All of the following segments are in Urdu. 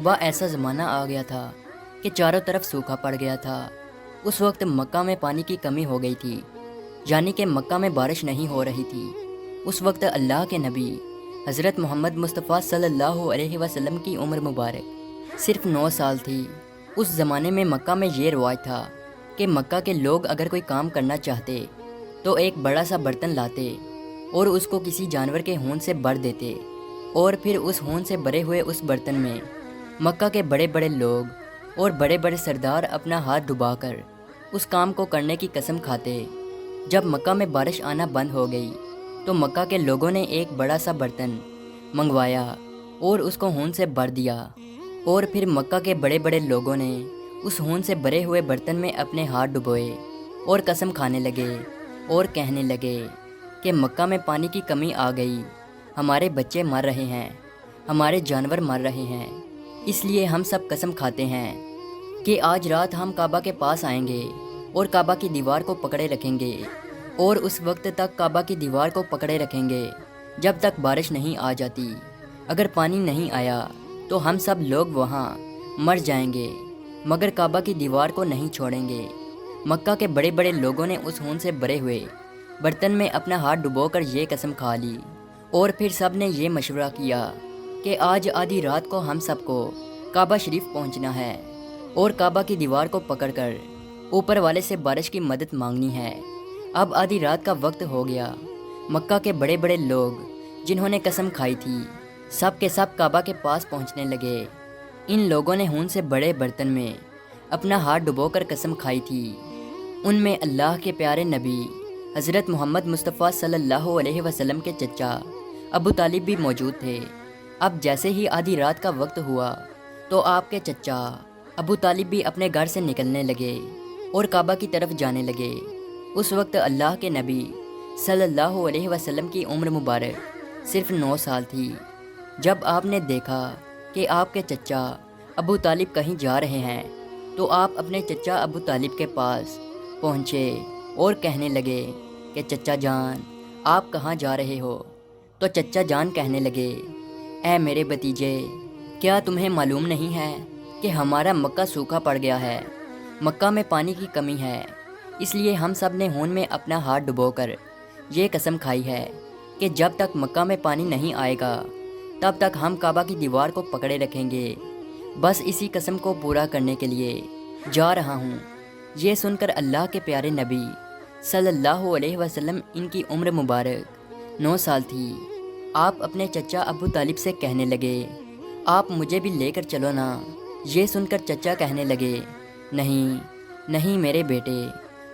مرتبہ ایسا زمانہ آ گیا تھا کہ چاروں طرف سوکھا پڑ گیا تھا۔ اس وقت مکہ میں پانی کی کمی ہو گئی تھی، یعنی کہ مکہ میں بارش نہیں ہو رہی تھی۔ اس وقت اللہ کے نبی حضرت محمد مصطفیٰ صلی اللہ علیہ وسلم کی عمر مبارک صرف 9 سال تھی۔ اس زمانے میں مکہ میں یہ رواج تھا کہ مکہ کے لوگ اگر کوئی کام کرنا چاہتے تو ایک بڑا سا برتن لاتے اور اس کو کسی جانور کے ہون سے بھر دیتے، اور پھر اس ہون سے بھرے ہوئے اس برتن میں مکہ کے بڑے بڑے لوگ اور بڑے بڑے سردار اپنا ہاتھ ڈبا کر اس کام کو کرنے کی قسم کھاتے۔ جب مکہ میں بارش آنا بند ہو گئی تو مکہ کے لوگوں نے ایک بڑا سا برتن منگوایا اور اس کو ہون سے بھر دیا، اور پھر مکہ کے بڑے بڑے لوگوں نے اس ہون سے بھرے ہوئے برتن میں اپنے ہاتھ ڈبوئے اور قسم کھانے لگے اور کہنے لگے کہ مکہ میں پانی کی کمی آ گئی، ہمارے بچے مر رہے ہیں، ہمارے جانور مر رہے ہیں، اس لیے ہم سب قسم کھاتے ہیں کہ آج رات ہم کعبہ کے پاس آئیں گے اور کعبہ کی دیوار کو پکڑے رکھیں گے، اور اس وقت تک کعبہ کی دیوار کو پکڑے رکھیں گے جب تک بارش نہیں آ جاتی۔ اگر پانی نہیں آیا تو ہم سب لوگ وہاں مر جائیں گے، مگر کعبہ کی دیوار کو نہیں چھوڑیں گے۔ مکہ کے بڑے بڑے لوگوں نے اس ہون سے بھرے ہوئے برتن میں اپنا ہاتھ ڈبو کر یہ قسم کھا لی، اور پھر سب نے یہ مشورہ کیا کہ آج آدھی رات کو ہم سب کو کعبہ شریف پہنچنا ہے اور کعبہ کی دیوار کو پکڑ کر اوپر والے سے بارش کی مدد مانگنی ہے۔ اب آدھی رات کا وقت ہو گیا۔ مکہ کے بڑے بڑے لوگ جنہوں نے قسم کھائی تھی سب کے سب کعبہ کے پاس پہنچنے لگے۔ ان لوگوں نے ہون سے بڑے برتن میں اپنا ہاتھ ڈبو کر قسم کھائی تھی۔ ان میں اللہ کے پیارے نبی حضرت محمد مصطفیٰ صلی اللہ علیہ وسلم کے چچا ابو طالب بھی موجود تھے۔ اب جیسے ہی آدھی رات کا وقت ہوا تو آپ کے چچا ابو طالب بھی اپنے گھر سے نکلنے لگے اور کعبہ کی طرف جانے لگے۔ اس وقت اللہ کے نبی صلی اللہ علیہ وسلم کی عمر مبارک صرف 9 سال تھی۔ جب آپ نے دیکھا کہ آپ کے چچا ابو طالب کہیں جا رہے ہیں تو آپ اپنے چچا ابو طالب کے پاس پہنچے اور کہنے لگے کہ چچا جان آپ کہاں جا رہے ہو؟ تو چچا جان کہنے لگے اے میرے بھتیجے، کیا تمہیں معلوم نہیں ہے کہ ہمارا مکہ سوکھا پڑ گیا ہے، مکہ میں پانی کی کمی ہے، اس لیے ہم سب نے ہون میں اپنا ہاتھ ڈبو کر یہ قسم کھائی ہے کہ جب تک مکہ میں پانی نہیں آئے گا تب تک ہم کعبہ کی دیوار کو پکڑے رکھیں گے۔ بس اسی قسم کو پورا کرنے کے لیے جا رہا ہوں۔ یہ سن کر اللہ کے پیارے نبی صلی اللہ علیہ وسلم، ان کی عمر مبارک 9 سال تھی، آپ اپنے چچا ابو طالب سے کہنے لگے آپ مجھے بھی لے کر چلو نا۔ یہ سن کر چچا کہنے لگے نہیں نہیں میرے بیٹے،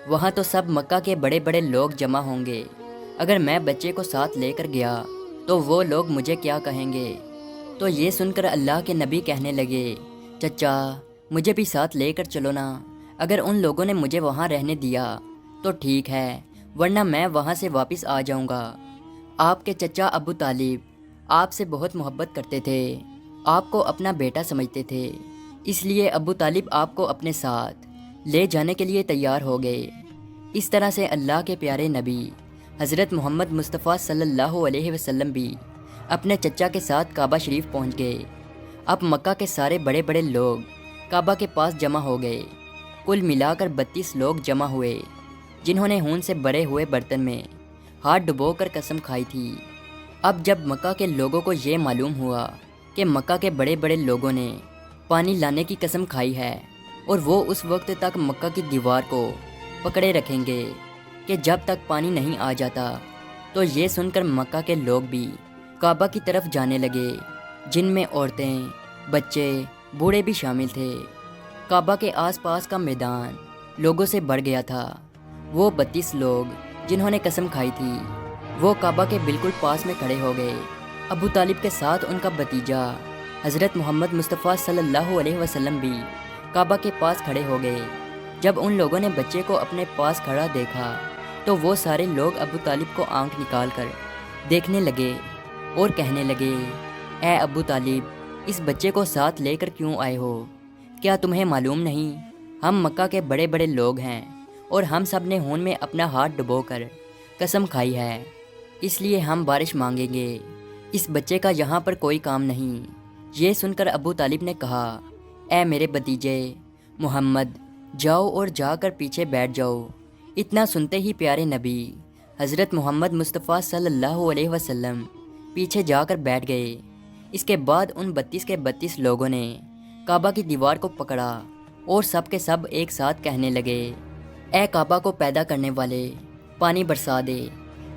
وہاں تو سب مکہ کے بڑے بڑے لوگ جمع ہوں گے، اگر میں بچے کو ساتھ لے کر گیا تو وہ لوگ مجھے کیا کہیں گے؟ تو یہ سن کر اللہ کے نبی کہنے لگے چچا مجھے بھی ساتھ لے کر چلو نا، اگر ان لوگوں نے مجھے وہاں رہنے دیا تو ٹھیک ہے، ورنہ میں وہاں سے واپس آ جاؤں گا۔ آپ کے چچا ابو طالب آپ سے بہت محبت کرتے تھے، آپ کو اپنا بیٹا سمجھتے تھے، اس لیے ابو طالب آپ کو اپنے ساتھ لے جانے کے لیے تیار ہو گئے۔ اس طرح سے اللہ کے پیارے نبی حضرت محمد مصطفیٰ صلی اللہ علیہ وسلم بھی اپنے چچا کے ساتھ کعبہ شریف پہنچ گئے۔ اب مکہ کے سارے بڑے بڑے لوگ کعبہ کے پاس جمع ہو گئے۔ کل ملا کر 32 لوگ جمع ہوئے جنہوں نے ہون سے بھرے ہوئے برتن میں ہاتھ ڈبو کر قسم کھائی تھی۔ اب جب مکہ کے لوگوں کو یہ معلوم ہوا کہ مکہ کے بڑے بڑے لوگوں نے پانی لانے کی قسم کھائی ہے اور وہ اس وقت تک مکہ کی دیوار کو پکڑے رکھیں گے کہ جب تک پانی نہیں آ جاتا، تو یہ سن کر مکہ کے لوگ بھی کعبہ کی طرف جانے لگے، جن میں عورتیں، بچے، بوڑھے بھی شامل تھے۔ کعبہ کے آس پاس کا میدان لوگوں سے بھر گیا تھا۔ وہ 32 لوگ جنہوں نے قسم کھائی تھی وہ کعبہ کے بالکل پاس میں کھڑے ہو گئے۔ ابو طالب کے ساتھ ان کا بھتیجا حضرت محمد مصطفیٰ صلی اللہ علیہ وسلم بھی کعبہ کے پاس کھڑے ہو گئے۔ جب ان لوگوں نے بچے کو اپنے پاس کھڑا دیکھا تو وہ سارے لوگ ابو طالب کو آنکھ نکال کر دیکھنے لگے اور کہنے لگے اے ابو طالب، اس بچے کو ساتھ لے کر کیوں آئے ہو؟ کیا تمہیں معلوم نہیں ہم مکہ کے بڑے بڑے لوگ ہیں اور ہم سب نے ہون میں اپنا ہاتھ ڈبو کر قسم کھائی ہے، اس لیے ہم بارش مانگیں گے۔ اس بچے کا یہاں پر کوئی کام نہیں، یہ سن کر ابو طالب نے کہا، اے میرے بھتیجے محمد، جاؤ اور جا کر پیچھے بیٹھ جاؤ۔ اتنا سنتے ہی پیارے نبی حضرت محمد مصطفیٰ صلی اللہ علیہ وسلم پیچھے جا کر بیٹھ گئے۔ اس کے بعد ان 32 کے 32 لوگوں نے کعبہ کی دیوار کو پکڑا اور سب کے سب ایک ساتھ کہنے لگے، اے کعبہ کو پیدا کرنے والے، پانی برسا دے۔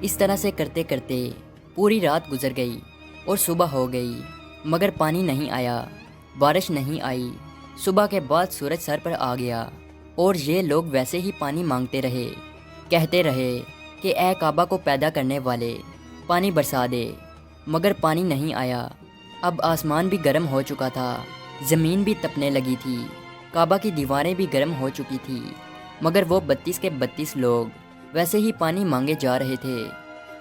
اس طرح سے کرتے کرتے پوری رات گزر گئی اور صبح ہو گئی، مگر پانی نہیں آیا، بارش نہیں آئی۔ صبح کے بعد سورج سر پر آ گیا اور یہ لوگ ویسے ہی پانی مانگتے رہے، کہتے رہے کہ اے کعبہ کو پیدا کرنے والے، پانی برسا دے، مگر پانی نہیں آیا۔ اب آسمان بھی گرم ہو چکا تھا، زمین بھی تپنے لگی تھی، کعبہ کی دیواریں بھی گرم ہو چکی تھی، مگر وہ 32 کے 32 لوگ ویسے ہی پانی مانگے جا رہے تھے،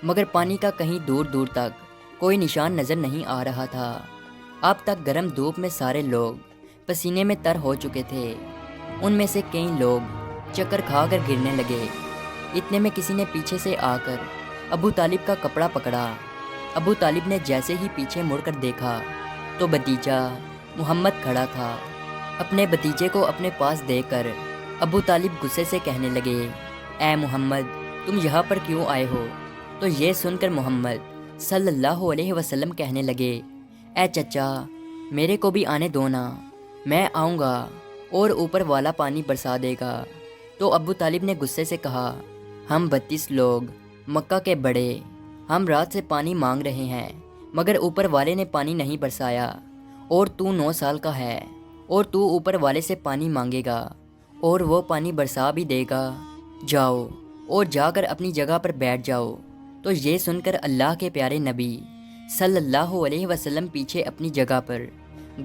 مگر پانی کا کہیں دور دور تک کوئی نشان نظر نہیں آ رہا تھا۔ اب تک گرم دھوپ میں سارے لوگ پسینے میں تر ہو چکے تھے۔ ان میں سے کئی لوگ چکر کھا کر گرنے لگے۔ اتنے میں کسی نے پیچھے سے آ کر ابو طالب کا کپڑا پکڑا۔ ابو طالب نے جیسے ہی پیچھے مڑ کر دیکھا تو بھتیجا محمد کھڑا تھا۔ اپنے بھتیجے کو اپنے پاس دیکھ کر ابو طالب غصے سے کہنے لگے، اے محمد، تم یہاں پر کیوں آئے ہو؟ تو یہ سن کر محمد صلی اللہ علیہ وسلم کہنے لگے، اے چچا، میرے کو بھی آنے دو نا، میں آؤں گا اور اوپر والا پانی برسا دے گا۔ تو ابو طالب نے غصے سے کہا، ہم 32 لوگ مکہ کے بڑے، ہم رات سے پانی مانگ رہے ہیں، مگر اوپر والے نے پانی نہیں برسایا، اور تو 9 سال کا ہے اور تو اوپر والے سے پانی مانگے گا اور وہ پانی برسا بھی دے گا؟ جاؤ اور جا کر اپنی جگہ پر بیٹھ جاؤ۔ تو یہ سن کر اللہ کے پیارے نبی صلی اللہ علیہ وسلم پیچھے اپنی جگہ پر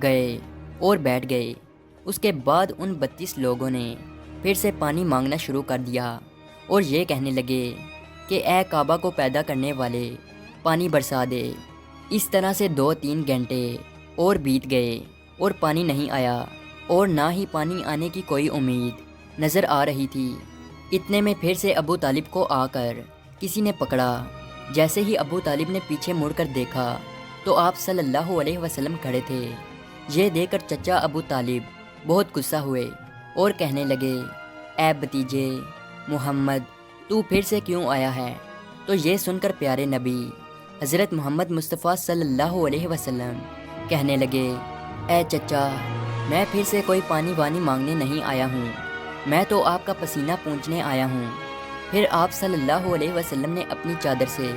گئے اور بیٹھ گئے۔ اس کے بعد ان 32 لوگوں نے پھر سے پانی مانگنا شروع کر دیا اور یہ کہنے لگے کہ اے کعبہ کو پیدا کرنے والے، پانی برسا دے۔ اس طرح سے 2-3 گھنٹے اور بیت گئے اور پانی نہیں آیا، اور نہ ہی پانی آنے کی کوئی امید نظر آ رہی تھی۔ اتنے میں پھر سے ابو طالب کو آ کر کسی نے پکڑا۔ جیسے ہی ابو طالب نے پیچھے مڑ کر دیکھا تو آپ صلی اللہ علیہ وسلم کھڑے تھے۔ یہ دیکھ کر چچا ابو طالب بہت غصہ ہوئے اور کہنے لگے، اے بھتیجے محمد، تو پھر سے کیوں آیا ہے؟ تو یہ سن کر پیارے نبی حضرت محمد مصطفیٰ صلی اللہ علیہ وسلم کہنے لگے، اے چچا، میں پھر سے کوئی پانی وانی مانگنے نہیں آیا ہوں، میں تو آپ کا پسینہ پونچھنے آیا ہوں۔ پھر آپ صلی اللہ علیہ وسلم نے اپنی چادر سے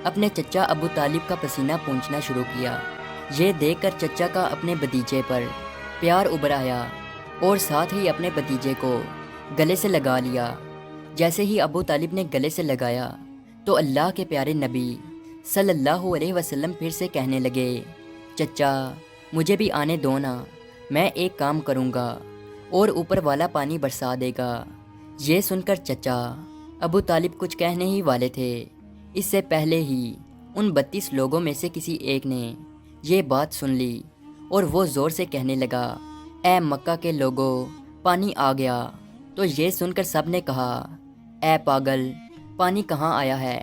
اپنے چچا ابو طالب کا پسینہ پونچھنا شروع کیا۔ یہ دیکھ کر چچا کا اپنے بھتیجے پر پیار ابھر آیا اور ساتھ ہی اپنے بھتیجے کو گلے سے لگا لیا۔ جیسے ہی ابو طالب نے گلے سے لگایا تو اللہ کے پیارے نبی صلی اللہ علیہ وسلم پھر سے کہنے لگے، چچا، مجھے بھی آنے دو نا، میں ایک کام کروں گا اور اوپر والا پانی برسا دے گا۔ یہ سن کر چچا ابو طالب کچھ کہنے ہی والے تھے، اس سے پہلے ہی ان 32 لوگوں میں سے کسی ایک نے یہ بات سن لی اور وہ زور سے کہنے لگا، اے مکہ کے لوگوں، پانی آ گیا۔ تو یہ سن کر سب نے کہا، اے پاگل، پانی کہاں آیا ہے؟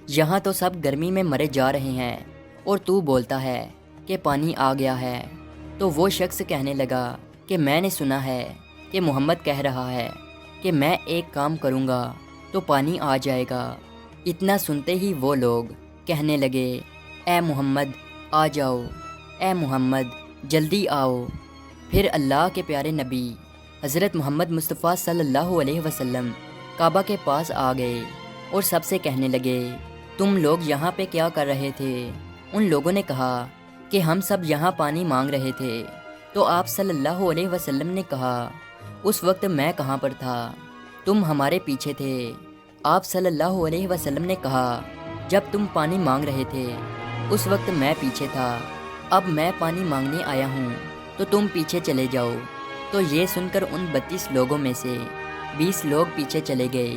یہاں تو سب گرمی میں مرے جا رہے ہیں اور تو بولتا ہے کہ پانی آ گیا ہے۔ تو وہ شخص کہنے لگا کہ میں نے سنا ہے کہ محمد کہہ رہا ہے کہ میں ایک کام کروں گا تو پانی آ جائے گا۔ اتنا سنتے ہی وہ لوگ کہنے لگے، اے محمد آ جاؤ، اے محمد جلدی آؤ۔ پھر اللہ کے پیارے نبی حضرت محمد مصطفیٰ صلی اللہ علیہ وسلم کعبہ کے پاس آ گئے اور سب سے کہنے لگے، تم لوگ یہاں پہ کیا کر رہے تھے؟ ان لوگوں نے کہا کہ ہم سب یہاں پانی مانگ رہے تھے۔ تو آپ صلی اللہ علیہ وسلم نے کہا، اس وقت میں کہاں پر تھا؟ تم ہمارے پیچھے تھے۔ آپ صلی اللہ علیہ وسلم نے کہا، جب تم پانی مانگ رہے تھے اس وقت میں پیچھے تھا، اب میں پانی مانگنے آیا ہوں تو تم پیچھے چلے جاؤ۔ تو یہ سن کر ان 32 لوگوں میں سے 20 لوگ پیچھے چلے گئے،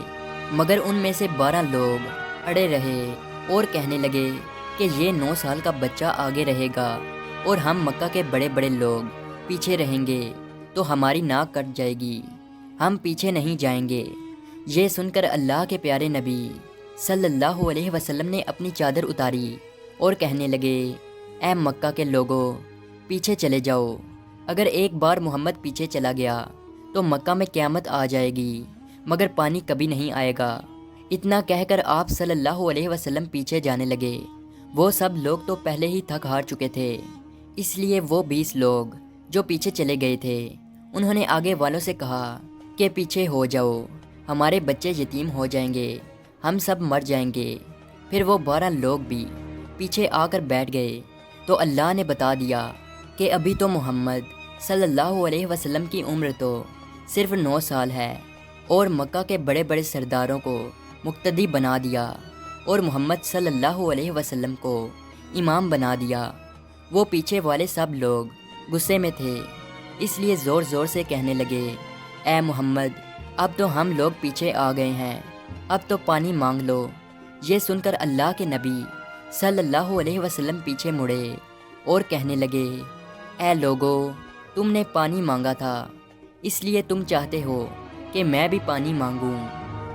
مگر ان میں سے 12 لوگ اڑے رہے اور کہنے لگے کہ یہ 9 سال کا بچہ آگے رہے گا اور ہم مکہ کے بڑے بڑے لوگ پیچھے رہیں گے تو ہماری ناک کٹ جائے گی، ہم پیچھے نہیں جائیں گے۔ یہ سن کر اللہ کے پیارے نبی صلی اللہ علیہ وسلم نے اپنی چادر اتاری اور کہنے لگے، اے مکہ کے لوگوں، پیچھے چلے جاؤ، اگر ایک بار محمد پیچھے چلا گیا تو مکہ میں قیامت آ جائے گی، مگر پانی کبھی نہیں آئے گا۔ اتنا کہہ کر آپ صلی اللہ علیہ وسلم پیچھے جانے لگے۔ وہ سب لوگ تو پہلے ہی تھک ہار چکے تھے، اس لیے وہ 20 لوگ جو پیچھے چلے گئے تھے انہوں نے آگے والوں سے کہا کہ پیچھے ہو جاؤ، ہمارے بچے یتیم ہو جائیں گے، ہم سب مر جائیں گے۔ پھر وہ 12 لوگ بھی پیچھے آ کر بیٹھ گئے تو اللہ نے بتا دیا کہ ابھی تو محمد صلی اللہ علیہ وسلم کی عمر تو صرف 9 سال ہے، اور مکہ کے بڑے بڑے سرداروں کو مقتدی بنا دیا اور محمد صلی اللہ علیہ وسلم کو امام بنا دیا۔ وہ پیچھے والے سب لوگ غصے میں تھے، اس لیے زور زور سے کہنے لگے، اے محمد، اب تو ہم لوگ پیچھے آ گئے ہیں، اب تو پانی مانگ لو۔ یہ سن کر اللہ کے نبی صلی اللہ علیہ وسلم پیچھے مڑے اور کہنے لگے، اے لوگو، تم نے پانی مانگا تھا، اس لیے تم چاہتے ہو کہ میں بھی پانی مانگوں،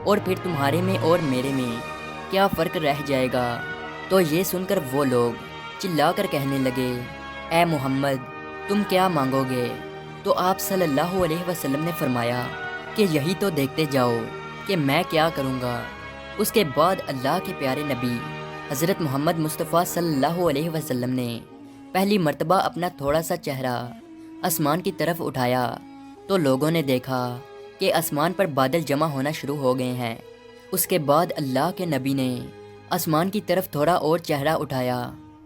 اور پھر تمہارے میں اور میرے میں کیا فرق رہ جائے گا؟ تو یہ سن کر وہ لوگ چلا کر کہنے لگے، اے محمد، تم کیا مانگو گے؟ تو آپ صلی اللہ علیہ وسلم نے فرمایا کہ یہی تو دیکھتے جاؤ کہ میں کیا کروں گا۔ اس کے بعد اللہ کے پیارے نبی حضرت محمد مصطفیٰ صلی اللہ علیہ وسلم نے پہلی مرتبہ اپنا تھوڑا سا چہرہ آسمان کی طرف اٹھایا تو لوگوں نے دیکھا کہ آسمان پر بادل جمع ہونا شروع ہو گئے ہیں۔ اس کے بعد اللہ کے نبی نے آسمان کی طرف تھوڑا اور چہرہ اٹھایا،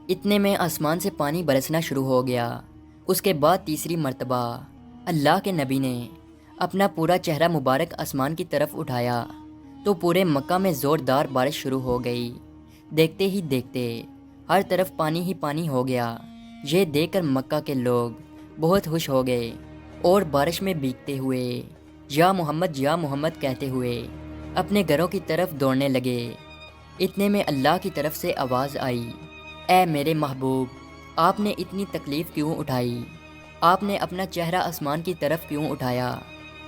اتنے میں آسمان سے پانی برسنا شروع ہو گیا۔ اس کے بعد تیسری مرتبہ اللہ کے نبی نے اپنا پورا چہرہ مبارک آسمان کی طرف اٹھایا تو پورے مکہ میں زوردار بارش شروع ہو گئی۔ دیکھتے ہی دیکھتے ہر طرف پانی ہی پانی ہو گیا۔ یہ دیکھ کر مکہ کے لوگ بہت خوش ہو گئے اور بارش میں بھیگتے ہوئے یا محمد کہتے ہوئے اپنے گھروں کی طرف دوڑنے لگے۔ اتنے میں اللہ کی طرف سے آواز آئی، اے میرے محبوب، آپ نے اتنی تکلیف کیوں اٹھائی؟ آپ نے اپنا چہرہ آسمان کی طرف کیوں اٹھایا؟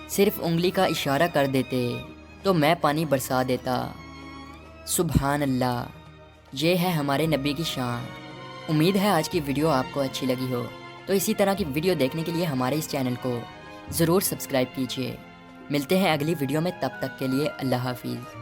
صرف انگلی کا اشارہ کر دیتے تو میں پانی برسا دیتا۔ سبحان اللہ، یہ ہے ہمارے نبی کی شان۔ امید ہے آج کی ویڈیو آپ کو اچھی لگی ہو، تو اسی طرح کی ویڈیو دیکھنے کے لیے ہمارے اس چینل کو ضرور سبسکرائب کیجیے۔ ملتے ہیں اگلی ویڈیو میں، تب تک کے لیے اللہ حافظ۔